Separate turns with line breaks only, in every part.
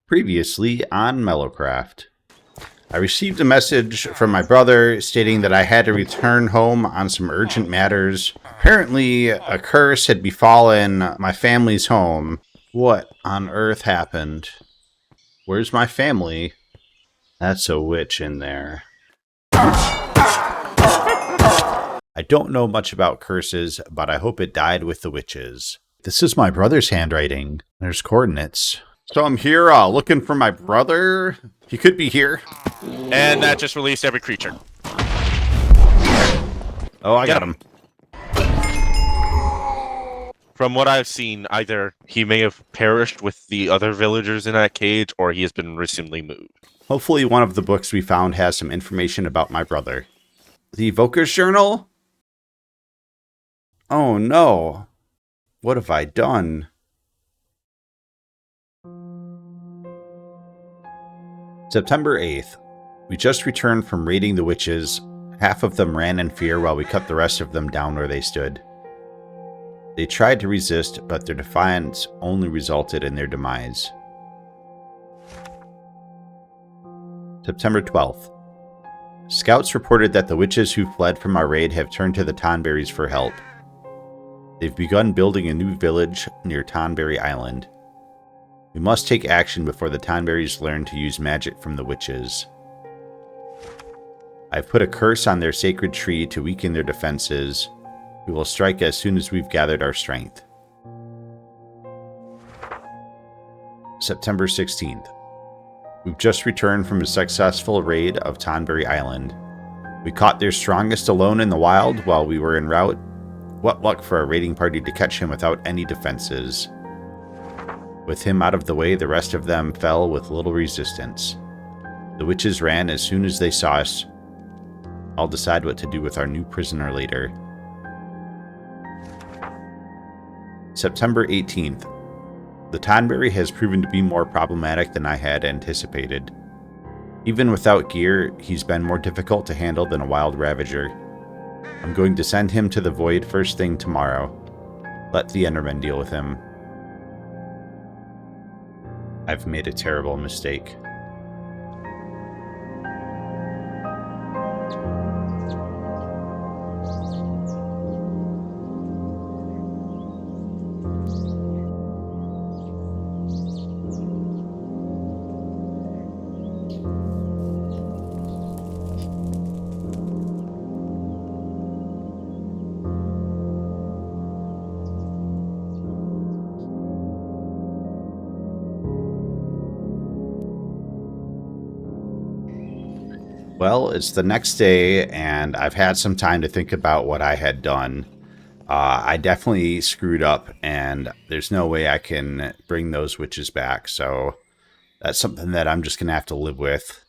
Previously on Mellowcraft. I received a message from my brother stating that I had to return home on some urgent matters. Apparently, a curse had befallen my family's home. What on earth happened? Where's my family? That's a witch in there. I don't know much about curses, but I hope it died with the witches. This is my brother's handwriting. There's coordinates. So I'm here looking for my brother. He could be here.
And that just released every creature.
Oh, I got him.
From what I've seen, either he may have perished with the other villagers in that cage, or he has been recently moved.
Hopefully one of the books we found has some information about my brother. The Evoker's Journal? Oh no. What have I done? September 8th. We just returned from raiding the witches. Half of them ran in fear while we cut the rest of them down where they stood. They tried to resist, but their defiance only resulted in their demise. September 12th. Scouts reported that the witches who fled from our raid have turned to the Tonberries for help. They've begun building a new village near Tonberry Island. We must take action before the Tonberries learn to use magic from the witches. I've put a curse on their sacred tree to weaken their defenses. We will strike as soon as we've gathered our strength. September 16th. We've just returned from a successful raid of Tonberry Island. We caught their strongest alone in the wild while we were en route. What luck for a raiding party to catch him without any defenses. With him out of the way, the rest of them fell with little resistance. The witches ran as soon as they saw us. I'll decide what to do with our new prisoner later. September 18th. The Tonberry has proven to be more problematic than I had anticipated. Even without gear, he's been more difficult to handle than a wild ravager. I'm going to send him to the Void first thing tomorrow. Let the Endermen deal with him. I've made a terrible mistake. Well, it's the next day, and I've had some time to think about what I had done. I definitely screwed up, and there's no way I can bring those witches back, so that's something that I'm just going to have to live with.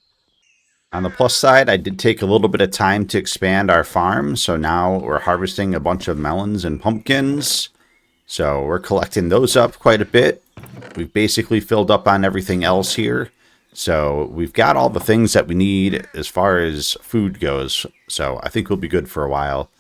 On the plus side, I did take a little bit of time to expand our farm, so now we're harvesting a bunch of melons and pumpkins. So we're collecting those up quite a bit. We've basically filled up on everything else here. So we've got all the things that we need as far as food goes. So I think we'll be good for a while.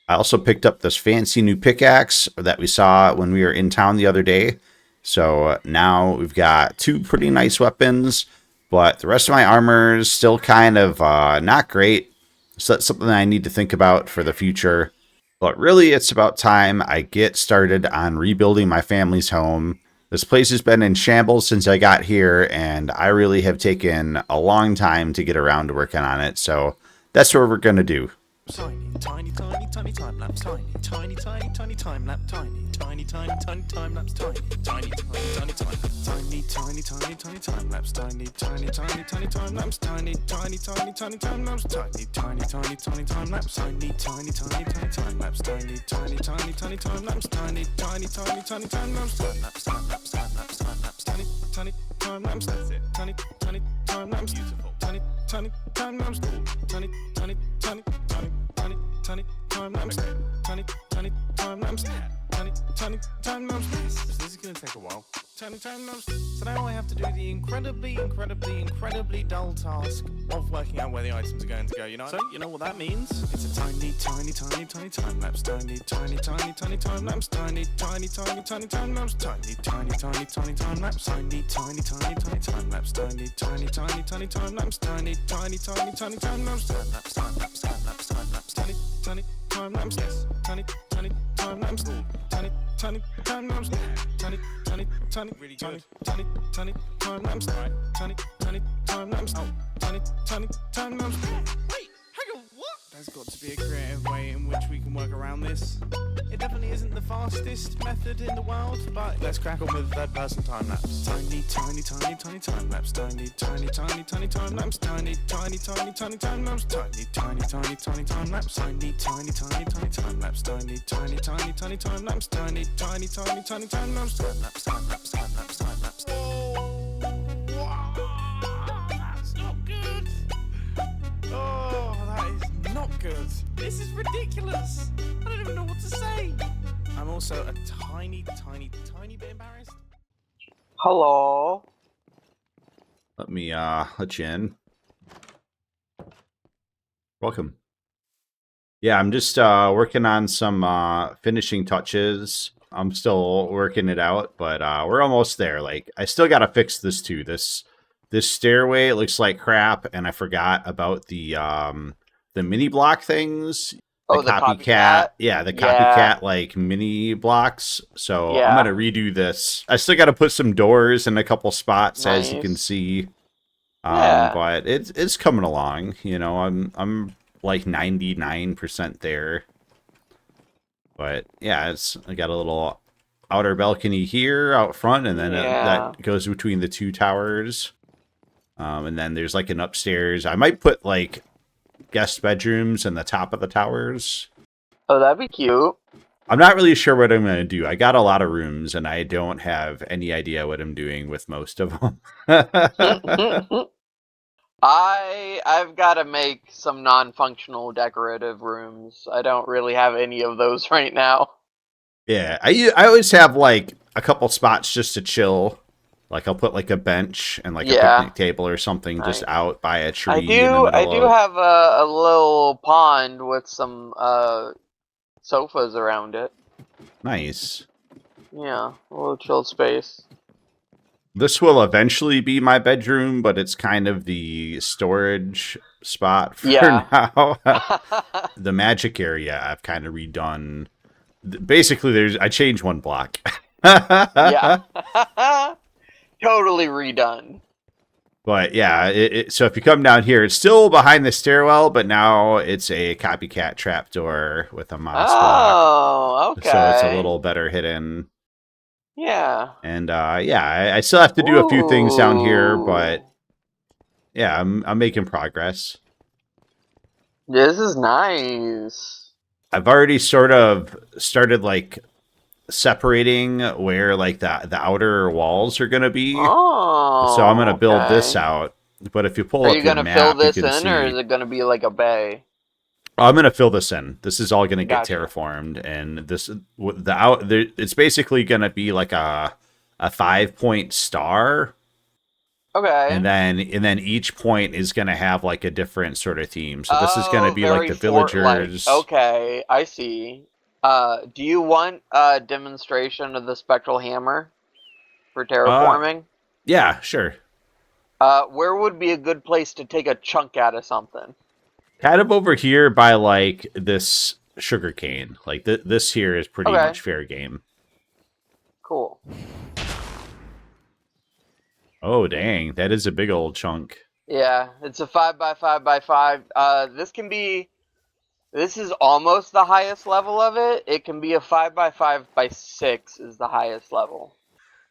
I also picked up this fancy new pickaxe that we saw when we were in town the other day. So now we've got two pretty nice weapons, but the rest of my armor is still kind of not great. So that's something I need to think about for the future. But really, it's about time I get started on rebuilding my family's home. This place has been in shambles since I got here, and I really have taken a long time to get around to working on it, so that's what we're going to do.
Tiny, tiny, tiny, tiny time lapse, tiny, tiny, tiny, tiny time lapse, tiny, tiny, tiny, tiny time lapse, tiny, tiny, tiny, tiny time, tiny, tiny, tiny, tiny time lapse, tiny, tiny, tiny, tiny time lapse, tiny, tiny, tiny, tiny time lapse, tiny, tiny, tiny, tiny time lapse, tiny, tiny, tiny, tiny time lapse, tiny, tiny, tiny, tiny time lapse, tiny, tiny, tiny, tiny time lapse, time lapse, time lapse, time lapse, time lapse, tiny, tiny time lapse. That's it. Tiny, tiny time lapse. Beautiful. Tiny, tiny time lapse. Tiny, tiny, tiny, tiny, tiny, tiny. time lapse. Tiny time lapse. Tiny time lapse. This is gonna take a while. Tiny time lapse. So now I have to do the incredibly dull task of working out where the items are going to go. You know. So you know what that means? It's a tiny time lapse. Tiny time lapse. Tiny time lapse. Tiny time lapse. Tiny time lapse. Tiny time lapse. Tiny time lapse. Tiny time lapse. Tiny time lapse. Time lapse. Yes. Tiny time lapse. Tiny time lapse. Tiny really good. Tiny time lapse. Tiny time lapse. Oh, tiny time lapse. Wait, hang on, what? There's got to be a creative way in which we can work around this. It definitely isn't the fastest method in the world, but let's crack on with third person time lapse. Tiny time lapse. Tiny time lapse. Tiny time lapse. Tiny time lapse. Tiny time lapse. Tiny time lapse. Tiny time lapse. Tiny time lapse. Time lapse. That's not good. Oh, that is not good. This is ridiculous. I don't even know what to say. I'm also a tiny bit embarrassed.
Hello.
Let me let you in. Welcome. Yeah, I'm just working on some finishing touches. I'm still working it out, but we're almost there. Like, I still got to fix this too. This stairway, it looks like crap, and I forgot about the mini block things.
Oh, the copycat?
Yeah, the copycat like mini blocks. So I'm gonna redo this. I still got to put some doors in a couple spots, as you can see. But it's coming along. You know, I'm like 99% there. But yeah, I got a little outer balcony here out front, and then that goes between the two towers. And then there's like an upstairs. I might put like guest bedrooms in the top of the towers.
Oh, that'd be cute.
I'm not really sure what I'm going to do. I got a lot of rooms, and I don't have any idea what I'm doing with most of them.
I've got to make some non-functional decorative rooms. I don't really have any of those right now.
Yeah, I always have like a couple spots just to chill. Like, I'll put like a bench and like a picnic table or something just out by a tree.
I do have a little pond with some sofas around it.
Nice.
Yeah, a little chill space.
This will eventually be my bedroom, but it's kind of the storage spot for now. The magic area I've kind of redone. Basically, I changed one block.
Yeah. Totally redone.
But yeah, so if you come down here, it's still behind the stairwell, but now it's a copycat trapdoor with a moss block.
Oh, okay.
So it's a little better hidden.
Yeah.
And I still have to do a few things down here, but yeah, I'm making progress.
This is nice.
I've already sort of started like separating where like the outer walls are going to be.
Oh,
so I'm going to build this out. But if you pull up your map, you can see. Are you going to fill this in,
or is it going to be like a bay?
I'm going to fill this in. This is all going to get terraformed, and it's basically going to be like a 5-point star.
Okay.
And then each point is going to have like a different sort of theme. So this is going to be like the villagers.
Okay, I see. Do you want a demonstration of the spectral hammer for terraforming?
Yeah, sure.
Where would be a good place to take a chunk out of something?
Kind of over here by like this sugarcane. Like this here is pretty much fair game.
Cool.
Oh dang, that is a big old chunk.
Yeah, it's a 5x5x5. This is almost the highest level of it. It can be a 5x5x6 is the highest level.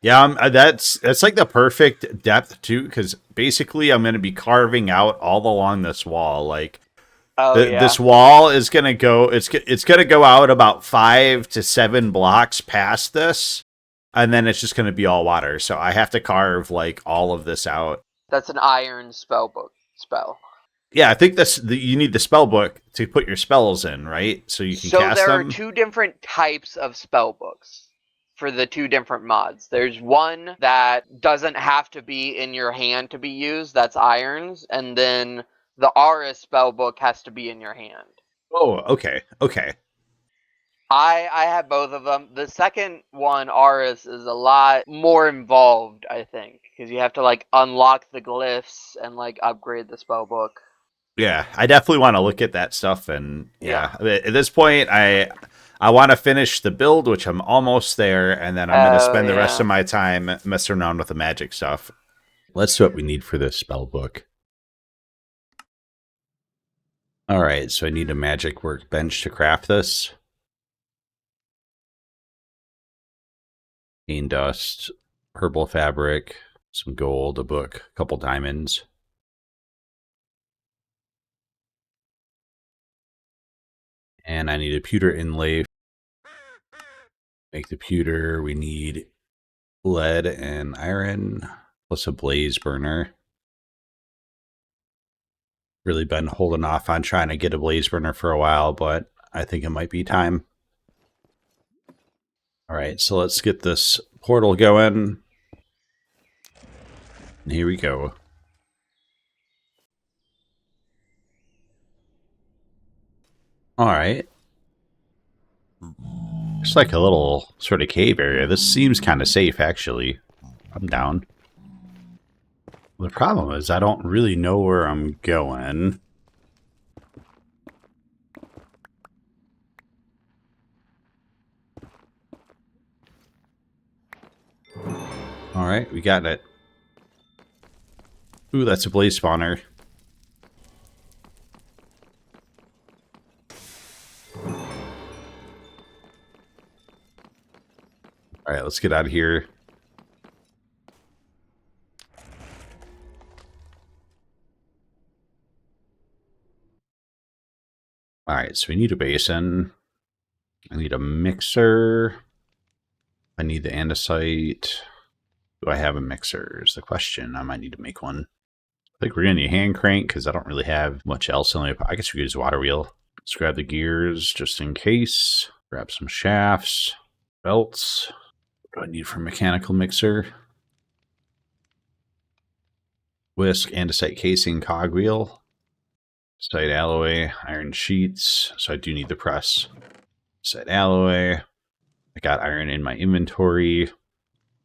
Yeah, that's like the perfect depth too, because basically I'm going to be carving out all along this wall. Like, this wall is going to go. It's going to go out about 5 to 7 blocks past this, and then it's just going to be all water. So I have to carve like all of this out.
That's an iron spell.
Yeah, I think you need the spell book to put your spells in, right? So you can
So
cast
there are
them.
two different types of spell books for the two different mods. There's one that doesn't have to be in your hand to be used, that's Irons, and then the Aris spell book has to be in your hand.
Oh, okay, okay.
I have both of them. The second one, Aris, is a lot more involved, I think, because you have to like unlock the glyphs and like upgrade the spell book.
Yeah, I definitely want to look at that stuff, and
Yeah.
at this point, I want to finish the build, which I'm almost there, and then I'm going to
Oh
spend the rest
yeah.
of my time messing around with the magic stuff. Let's see what we need for this spell book. All right, so I need a magic workbench to craft this. Cane dust, purple fabric, some gold, a book, a couple diamonds. And I need a pewter inlay. Make the pewter, we need lead and iron, plus a blaze burner. Really been holding off on trying to get a blaze burner for a while, but I think it might be time. All right, so let's get this portal going. And here we go. All right. It's like a little sort of cave area. This seems kind of safe, actually. I'm down. The problem is I don't really know where I'm going. All right, we got it. Ooh, that's a blaze spawner. All right, let's get out of here. All right, so we need a basin. I need a mixer. I need the andesite. Do I have a mixer is the question. I might need to make one. I think we're going to need a hand crank because I don't really have much else in the I guess we could use a water wheel. Let's grab the gears just in case. Grab some shafts, belts. What do I need for a mechanical mixer? Whisk, andesite casing, cogwheel. Site alloy, iron sheets. So I do need the press. Site alloy. I got iron in my inventory.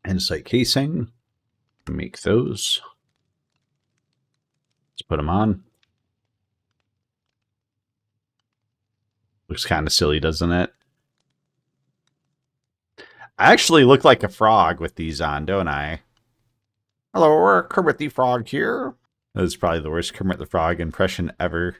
Andesite casing. Make those. Let's put them on. Looks kind of silly, doesn't it? I actually look like a frog with these on, don't I? Hello, Kermit the Frog here. That was probably the worst Kermit the Frog impression ever.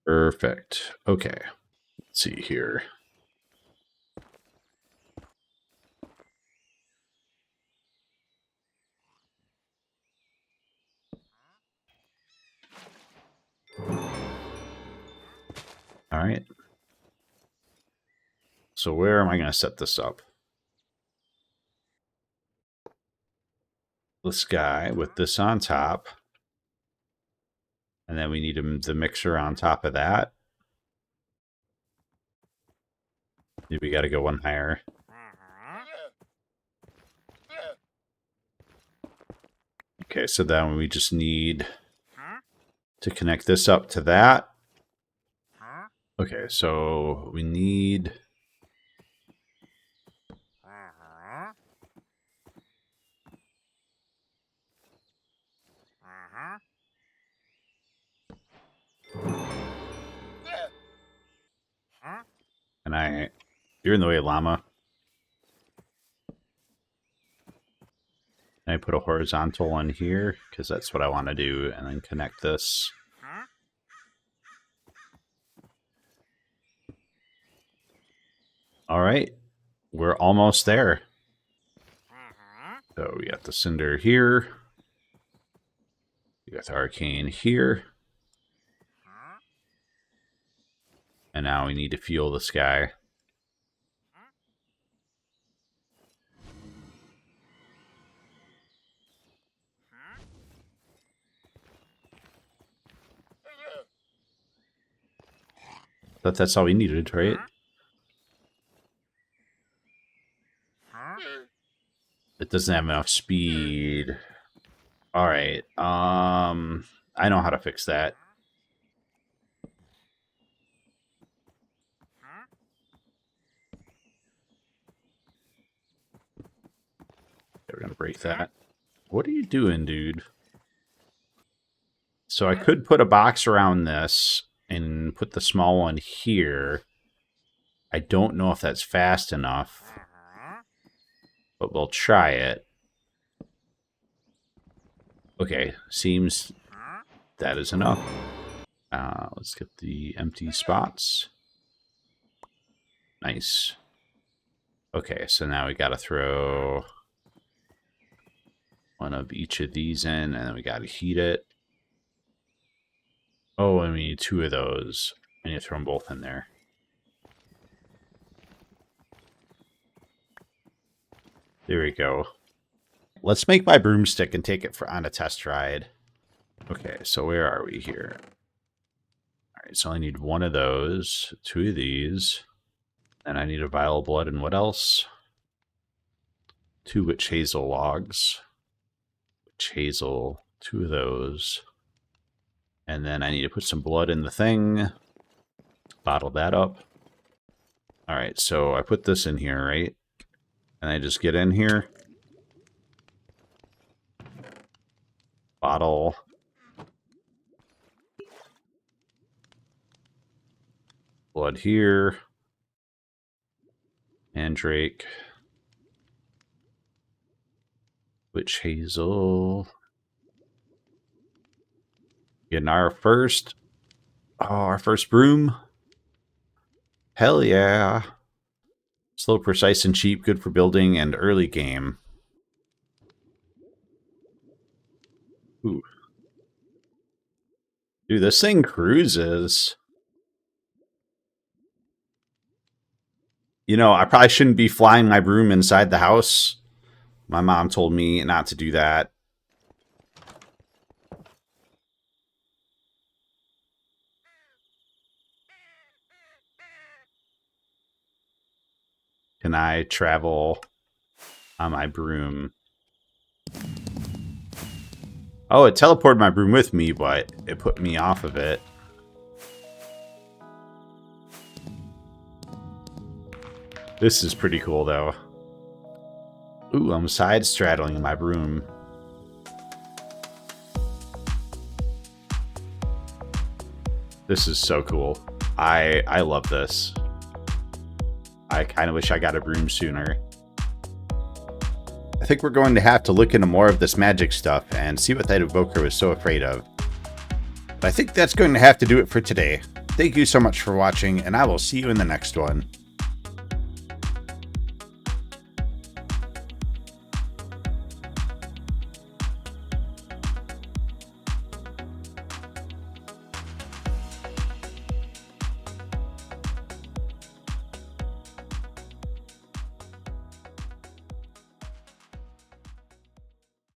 Perfect. Okay. Let's see here. All right. So where am I going to set this up? This guy with this on top. And then we need the mixer on top of that. Maybe we got to go one higher. Okay, so then we just need to connect this up to that. Okay, so we need... And you're in the way, llama. And I put a horizontal one here because that's what I want to do, and then connect this. All right, we're almost there. So we got the cinder here. We got the arcane here. And now we need to fuel this guy. But that's all we needed, right? It doesn't have enough speed. All right. I know how to fix that. We're gonna break that. What are you doing, dude? So I could put a box around this and put the small one here. I don't know if that's fast enough, but we'll try it. Okay, seems that is enough. Let's get the empty spots. Nice. Okay, so now we got to throw one of each of these in, and then we got to heat it. Oh, and we need 2 of those. I need to throw them both in there. There we go. Let's make my broomstick and take it on a test ride. Okay, so where are we here? Alright, so I need 1 of those, 2 of these. And I need a vial of blood, and what else? 2 witch hazel logs. Witch hazel, 2 of those. And then I need to put some blood in the thing. Bottle that up. Alright, so I put this in here, right? And I just get in here. Bottle. Blood here. Mandrake. Witch hazel. Getting our first broom. Hell yeah. Slow, precise, and cheap. Good for building and early game. Ooh. Dude, this thing cruises. You know, I probably shouldn't be flying my broom inside the house. My mom told me not to do that. Can I travel on my broom? Oh, it teleported my broom with me, but it put me off of it. This is pretty cool, though. Ooh, I'm side straddling my broom. This is so cool. I love this. I kind of wish I got a broom sooner. I think we're going to have to look into more of this magic stuff and see what that evoker was so afraid of. But I think that's going to have to do it for today. Thank you so much for watching, and I will see you in the next one.